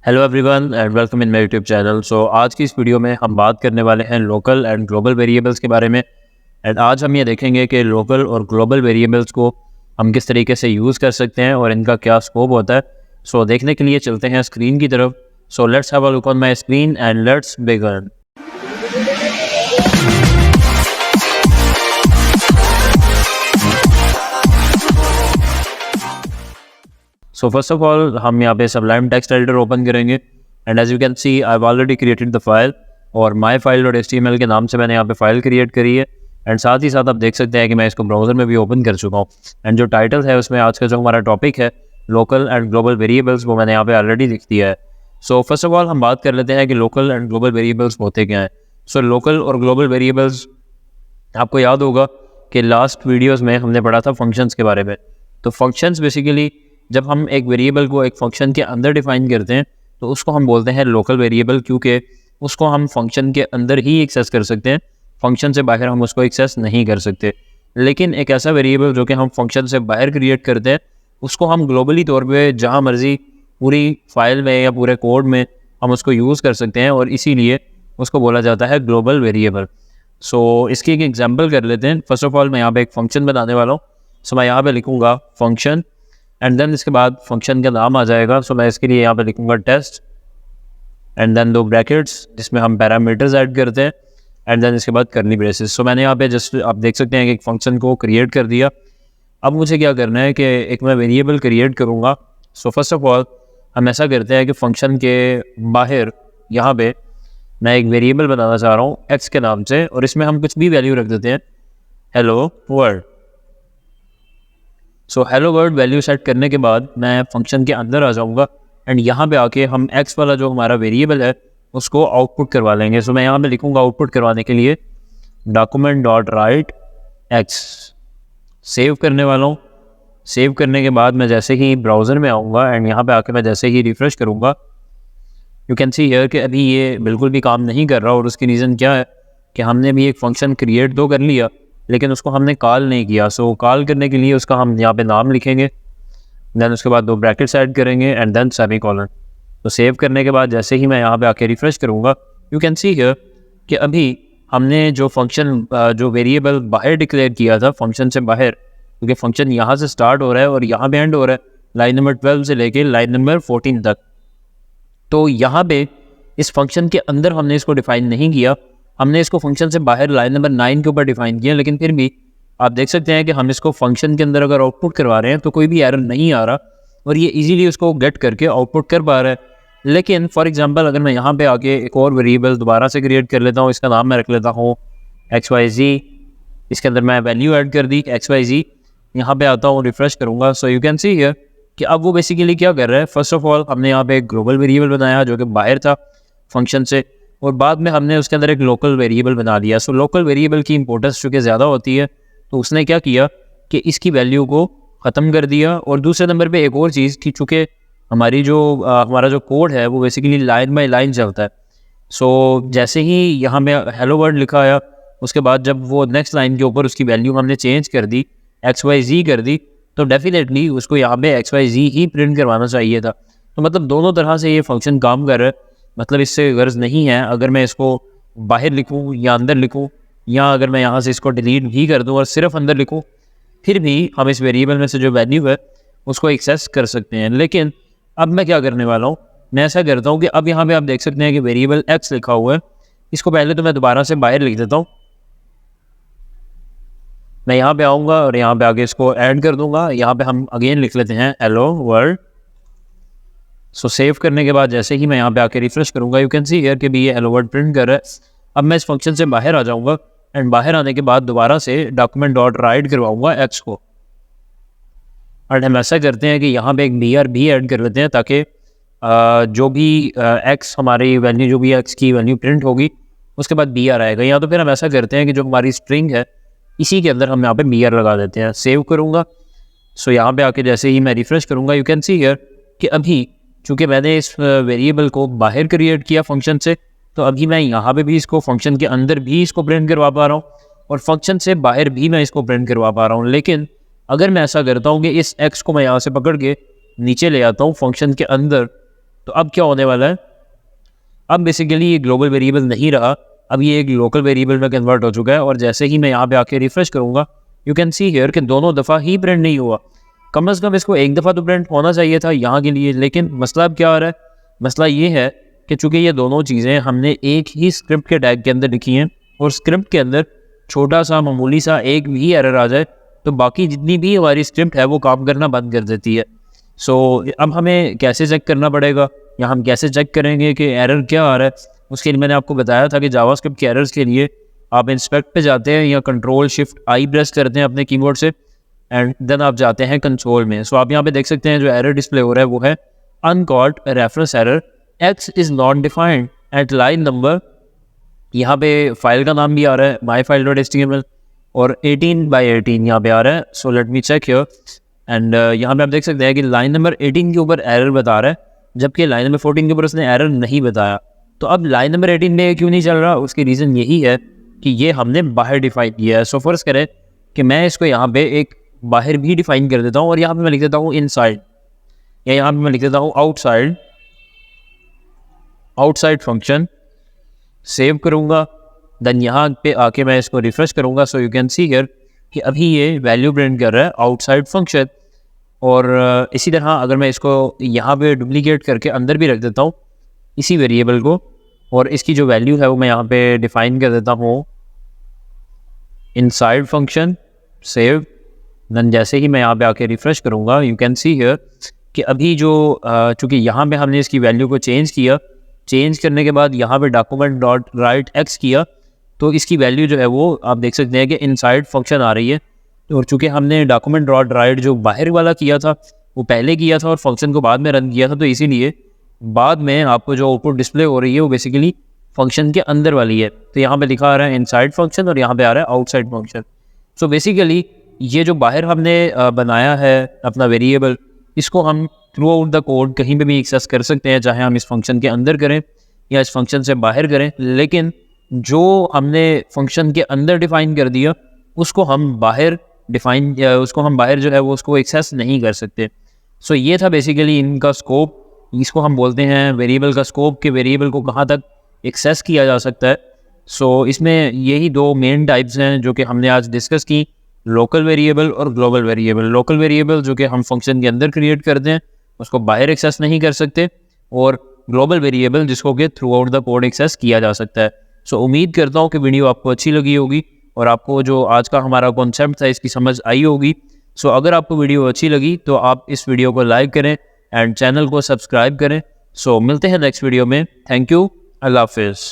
Hello everyone and welcome in my YouTube channel. So आज की इस वीडियो में हम बात करने वाले हैं लोकल एंड ग्लोबल वेरिएबल्स के बारे में। एंड आज हम ये देखेंगे कि लोकल और ग्लोबल वेरिएबल्स को हम किस तरीके से यूज़ कर सकते हैं और इनका क्या स्कोप होता है। सो देखने के लिए चलते हैं स्क्रीन की तरफ। So let's have a look on my screen and let's begin. So first of all हम यहाँ पे सबलाइम टेक्स्ट एडिटर ओपन करेंगे and as you can see I have already created the file और my file dot HTML के नाम से मैंने यहाँ पे फाइल क्रिएट करी है। एंड साथ ही साथ आप देख सकते हैं कि मैं इसको ब्राउज़र में भी ओपन कर चुका हूँ। एंड जो टाइटल है उसमें आज का जो हमारा टॉपिक है लोकल एंड ग्लोबल वेरिएबल्स वो मैंने यहाँ पे ऑलरेडी लिख दिया है। सो फर्स्ट ऑफ ऑल हम बात कर लेते हैं कि लोकल एंड ग्लोबल वेरिएबल्स होते क्या हैं। सो लोकल और ग्लोबल वेरिएबल्स आपको याद होगा कि लास्ट वीडियोज़ में हमने पढ़ा था फंक्शंस के बारे में। तो फंक्शंस बेसिकली जब हम एक वेरिएबल को एक फंक्शन के अंदर डिफाइन करते हैं तो उसको हम बोलते हैं लोकल वेरिएबल, क्योंकि उसको हम फंक्शन के अंदर ही एक्सेस कर सकते हैं, फंक्शन से बाहर हम उसको एक्सेस नहीं कर सकते। लेकिन एक ऐसा वेरिएबल जो कि हम फंक्शन से बाहर क्रिएट करते हैं उसको हम ग्लोबली तौर पे जहाँ मर्जी पूरी फाइल में या पूरे कोड में हम उसको यूज़ कर सकते हैं और इसीलिए उसको बोला जाता है ग्लोबल वेरिएबल। सो इसकी एक एग्जांपल कर लेते हैं। फर्स्ट ऑफ ऑल मैं यहाँ पे एक फंक्शन बनाने वाला हूँ। सो मैं यहाँ पे लिखूँगा फंक्शन एंड देन इसके बाद फंक्शन का नाम आ जाएगा। सो मैं इसके लिए यहाँ पे लिखूँगा टेस्ट एंड देन 2 ब्रैकेट्स जिसमें हम पैरामीटर्स ऐड करते हैं एंड देन इसके बाद करली ब्रेसेस। सो मैंने यहाँ पे जस्ट आप देख सकते हैं कि एक फंक्शन को क्रिएट कर दिया। अब मुझे क्या करना है कि एक मैं वेरिएबल क्रिएट करूँगा। सो फर्स्ट ऑफ ऑल हम ऐसा करते हैं कि फंक्शन के बाहर यहाँ पे मैं एक वेरिएबल बनाना चाह रहा हूँ x के नाम से और इसमें हम कुछ भी वैल्यू रख देते हैं hello world. So hello world value set करने के बाद मैं फंक्शन के अंदर आ जाऊँगा एंड यहाँ पे आके हम x वाला जो हमारा वेरिएबल है उसको आउटपुट करवा लेंगे। सो मैं यहाँ पे लिखूँगा आउटपुट करवाने के लिए document dot right x. Save करने वाला हूँ। सेव करने के बाद मैं जैसे ही ब्राउज़र में आऊँगा एंड यहाँ पे आके मैं जैसे ही रिफ़्रेश करूँगा यू कैन सी हियर कि अभी ये बिल्कुल भी काम नहीं कर रहा। और उसकी रीज़न क्या है कि हमने भी एक फ़ंक्शन क्रिएट तो कर लिया लेकिन उसको हमने कॉल नहीं किया। सो कॉल करने के लिए उसका हम यहाँ पे नाम लिखेंगे, देन उसके बाद 2 ब्रैकेट्स ऐड करेंगे एंड देन सेमीकोलन। तो सेव करने के बाद जैसे ही मैं यहाँ पे आके रिफ़्रेश करूँगा यू कैन सी हियर कि अभी हमने जो फंक्शन जो वेरिएबल बाहर डिक्लेयर किया था फंक्शन से बाहर, क्योंकि फंक्शन यहाँ से स्टार्ट हो रहा है और यहाँ पे एंड हो रहा है लाइन नंबर 12 से लेके लाइन नंबर 14 तक। तो यहाँ पे इस फंक्शन के अंदर हमने इसको डिफाइन नहीं किया, हमने इसको फंक्शन से बाहर लाइन नंबर 9 के ऊपर डिफाइन किया। लेकिन फिर भी आप देख सकते हैं कि हम इसको फंक्शन के अंदर अगर आउटपुट करवा रहे हैं तो कोई भी एरर नहीं आ रहा और ये इजीली उसको गेट करके आउटपुट कर पा रहा है। लेकिन फॉर एग्जांपल अगर मैं यहाँ पे आके एक और वेरिएबल दोबारा से क्रिएट कर लेता हूँ, इसका नाम मैं रख लेता हूँ XYZ, इसके अंदर मैं वैल्यू ऐड कर दी XYZ, यहाँ पे आता हूँ रिफ्रेश करूँगा। So you can see here कि अब वो बेसिकली क्या कर रहा है, फर्स्ट ऑफ ऑल हमने यहाँ पे एक ग्लोबल वेरिएबल बनाया जो कि बाहर था फंक्शन से और बाद में हमने उसके अंदर एक लोकल वेरिएबल बना दिया। सो लोकल वेरिएबल की इंपॉर्टेंस चूँकि ज़्यादा होती है तो उसने क्या किया कि इसकी वैल्यू को ख़त्म कर दिया। और दूसरे नंबर पे एक और चीज़ कि चूँकि हमारी जो हमारा जो कोड है वो बेसिकली लाइन बाई लाइन चलता है। सो जैसे ही यहाँ में हेलो वर्ल्ड लिखा आया उसके बाद जब वो नेक्स्ट लाइन के ऊपर उसकी वैल्यू हमने चेंज कर दी XYZ कर दी तो डेफिनेटली उसको यहाँ पे XYZ ही प्रिंट करवाना चाहिए था। तो मतलब दोनों तरह से ये फंक्शन काम कर रहा है। मतलब इससे गर्ज नहीं है अगर मैं इसको बाहर लिखूँ या अंदर लिखूँ या अगर मैं यहाँ से इसको डिलीट भी कर दूँ और सिर्फ अंदर लिखूँ फिर भी हम इस वेरिएबल में से जो वैल्यू है उसको एक्सेस कर सकते हैं। लेकिन अब मैं क्या करने वाला हूँ, मैं ऐसा करता हूँ कि अब यहाँ पे आप देख सकते हैं कि वेरिएबल x लिखा हुआ है, इसको पहले तो मैं दोबारा से बाहर लिख देता हूँ। मैं यहाँ पे आऊँगा और यहाँ पे आगे इसको ऐड कर दूँगा। यहाँ पे हम अगेन लिख लेते हैं हेलो वर्ल्ड। सो सेव करने के बाद जैसे ही मैं यहाँ पे आके रिफ्रेश करूँगा यू कैन सी हियर कि भी ये हेलो वर्ल्ड प्रिंट कर रहा है। अब मैं इस फंक्शन से बाहर आ जाऊँगा एंड बाहर आने के बाद दोबारा से डॉक्यूमेंट डॉट राइट करवाऊँगा x को। और हम ऐसा करते हैं कि यहाँ पे एक BR भी ऐड कर लेते हैं ताकि जो भी x हमारी वैल्यू जो भी x की वैल्यू प्रिंट होगी उसके बाद BR आएगा। या तो फिर हम ऐसा करते हैं कि जो हमारी स्ट्रिंग है इसी के अंदर हम यहाँ पे BR लगा देते हैं। सेव करूँगा। सो यहाँ पे आके जैसे ही मैं रिफ्रेश करूँगा यू कैन सी हियर कि अभी चूँकि मैंने इस वेरिएबल को बाहर क्रिएट किया फंक्शन से तो अभी मैं यहाँ पे भी इसको फंक्शन के अंदर भी इसको प्रिंट करवा पा रहा हूँ और फंक्शन से बाहर भी मैं इसको प्रिंट करवा पा रहा हूँ। लेकिन अगर मैं ऐसा करता हूँ कि इस x को मैं यहाँ से पकड़ के नीचे ले आता हूँ फंक्शन के अंदर तो अब क्या होने वाला है, अब बेसिकली ये ग्लोबल वेरिएबल नहीं रहा, अब ये एक लोकल वेरिएबल में कन्वर्ट हो चुका है। और जैसे ही मैं यहाँ पे आके रिफ्रेश करूँगा, यू कैन सी हियर कि दोनों दफ़ा ही प्रिंट नहीं हुआ। कम से कम इसको एक दफ़ा तो प्रिंट होना चाहिए था यहाँ के लिए। लेकिन मसला अब क्या आ रहा है, मसला ये है कि चूँकि ये दोनों चीज़ें हमने एक ही स्क्रिप्ट के टैग के अंदर लिखी हैं और स्क्रिप्ट के अंदर छोटा सा मामूली सा एक भी एरर आ जाए तो बाकी जितनी भी हमारी स्क्रिप्ट है वो काम करना बंद कर देती है। सो अब हमें कैसे चेक करना पड़ेगा, या हम कैसे चेक करेंगे कि एरर क्या आ रहा है। उसके लिए मैंने आपको बताया था कि जावास्क्रिप्ट के एरर्स के लिए आप इंस्पेक्ट पे जाते हैं या कंट्रोल शिफ्ट आई प्रेस करते हैं अपने कीबोर्ड से एंड देन आप जाते हैं कंसोल में। सो आप यहाँ पे देख सकते हैं जो एरर डिस्प्ले हो रहा है वो है uncalled reference error x is not defined at line number. यहाँ पे फाइल का नाम भी आ रहा है myfile.html और 18/18 यहाँ पे आ रहा है। So let me check here and यहाँ पे आप देख सकते हैं कि लाइन नंबर 18 के ऊपर एरर बता रहा है, जबकि लाइन नंबर 14 के ऊपर उसने एरर नहीं बताया। तो अब लाइन नंबर 18 में क्यों नहीं चल रहा, उसकी रीज़न यही है कि ये हमने बाहर डिफाइन किया है। सो फर्स्ट करें कि मैं इसको यहाँ पे एक बाहर भी डिफाइन कर देता हूँ और यहाँ पे मैं लिख देता हूँ इनसाइड, या यहाँ पे मैं लिख देता हूँ आउटसाइड फंक्शन। सेव करूँगा, देन यहाँ पे आके मैं इसको रिफ्रेश करूँगा। So you can see here कि अभी ये वैल्यू प्रिंट कर रहा है आउटसाइड फंक्शन। और इसी तरह अगर मैं इसको यहाँ पे डुप्लीकेट करके अंदर भी रख देता हूँ इसी वेरिएबल को, और इसकी जो वैल्यू है वो मैं यहाँ पे डिफाइन कर देता हूँ इनसाइड फंक्शन। सेव, देन जैसे ही मैं यहाँ पे आके रिफ्रेश करूँगा यू कैन सी हियर कि अभी जो चूँकि यहाँ पे हमने इसकी वैल्यू को चेंज किया, चेंज करने के बाद यहाँ पे document.writex किया तो इसकी वैल्यू जो है वो आप देख सकते हैं कि इनसाइड फंक्शन आ रही है। और चूँकि हमने document.write जो बाहर वाला किया था वो पहले किया था और फंक्शन को बाद में रन किया था, तो इसीलिए बाद में आपको जो आउटपुट डिस्प्ले हो रही है वो बेसिकली फंक्शन के अंदर वाली है। तो यहाँ पे लिखा आ रहा है इनसाइड फंक्शन और यहाँ पे आ रहा है आउटसाइड फंक्शन। सो बेसिकली ये जो बाहर हमने बनाया है अपना वेरिएबल, इसको हम थ्रू आउट द कोड कहीं पे भी एक्सेस कर सकते हैं, चाहे हम इस फंक्शन के अंदर करें या इस फंक्शन से बाहर करें। लेकिन जो हमने फंक्शन के अंदर डिफाइन कर दिया उसको हम बाहर जो है वो उसको एक्सेस नहीं कर सकते। सो ये था बेसिकली इनका स्कोप, इसको हम बोलते हैं वेरिएबल का स्कोप, कि वेरिएबल को कहाँ तक एक्सेस किया जा सकता है। सो इसमें यही दो मेन टाइप्स हैं जो कि हमने आज डिस्कस की, लोकल वेरिएबल और ग्लोबल वेरिएबल। लोकल वेरिएबल जो कि हम फंक्शन के अंदर क्रिएट करते हैं उसको बाहर एक्सेस नहीं कर सकते, और ग्लोबल वेरिएबल जिसको कि throughout the code access किया जा सकता है। सो उम्मीद करता हूँ कि वीडियो आपको अच्छी लगी होगी और आपको जो आज का हमारा कॉन्सेप्ट था इसकी समझ आई होगी। सो अगर आपको वीडियो अच्छी लगी तो आप इस वीडियो को लाइक करें एंड चैनल को सब्सक्राइब करें। सो मिलते हैं नेक्स्ट वीडियो में। थैंक यू, अल्लाह हाफिज़।